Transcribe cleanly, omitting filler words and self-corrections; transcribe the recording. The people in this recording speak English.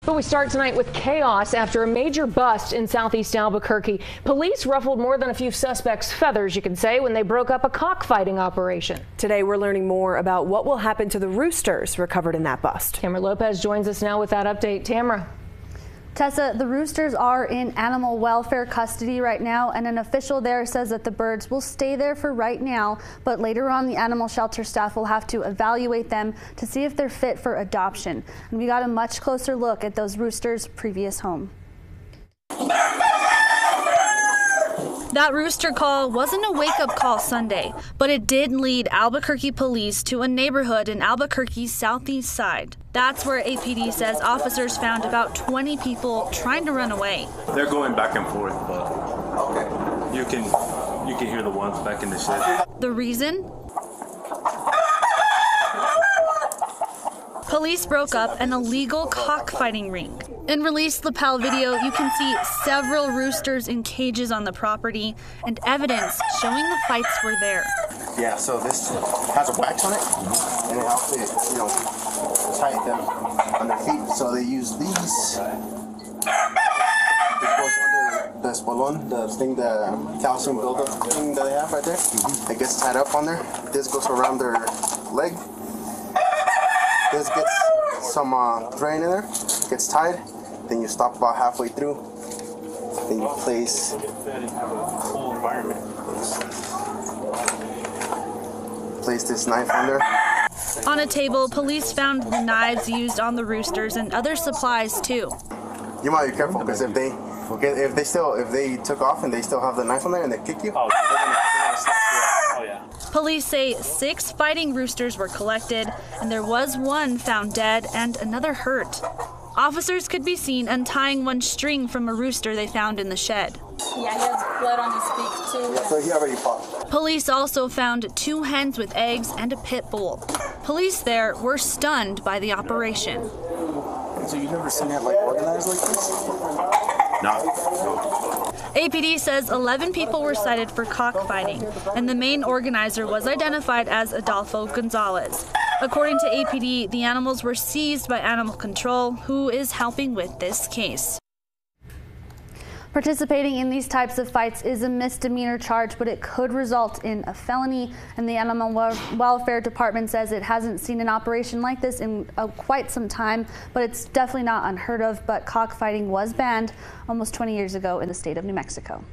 But we start tonight with chaos after a major bust in southeast Albuquerque. Police ruffled more than a few suspects' feathers, you could say, when they broke up a cockfighting operation. Today we're learning more about what will happen to the roosters recovered in that bust. Tamara Lopez joins us now with that update. Tamara. Tessa, the roosters are in animal welfare custody right now, and an official there says that the birds will stay there for right now, but later on the animal shelter staff will have to evaluate them to see if they're fit for adoption. And we got a much closer look at those roosters' previous home. That rooster call wasn't a wake-up call Sunday, but it did lead Albuquerque police to a neighborhood in Albuquerque's southeast side. That's where APD says officers found about 20 people trying to run away. They're going back and forth, but you can hear the ones back in the shed. The reason? Police broke up an illegal cockfighting ring. In released lapel video, you can see several roosters in cages on the property and evidence showing the fights were there. Yeah, so this has a wax on it, and it helps it, tighten them on their feet. So they use these. It goes under the spolon, the calcium buildup thing that they have right there. It gets tied up on there. This goes around their leg. This gets some thread in there, gets tied, then you stop about halfway through, then you place this knife on there. On a table, police found the knives used on the roosters and other supplies too. You might be careful because if they took off and they still have the knife on there and they kick you, they're gonna slap you out. Oh yeah. Police say 6 fighting roosters were collected, and there was one found dead and another hurt. Officers could be seen untying one string from a rooster they found in the shed. Yeah, he has blood on his beak too. Yeah, so he already fought. Police also found 2 hens with eggs and a pit bull. Police there were stunned by the operation. So you've never seen that organized like this? No. APD says 11 people were cited for cockfighting, and the main organizer was identified as Adolfo Gonzalez. According to APD, the animals were seized by Animal Control, who is helping with this case. Participating in these types of fights is a misdemeanor charge, but it could result in a felony, and the Animal Welfare Department says it hasn't seen an operation like this in quite some time, but it's definitely not unheard of. But cockfighting was banned almost 20 years ago in the state of New Mexico.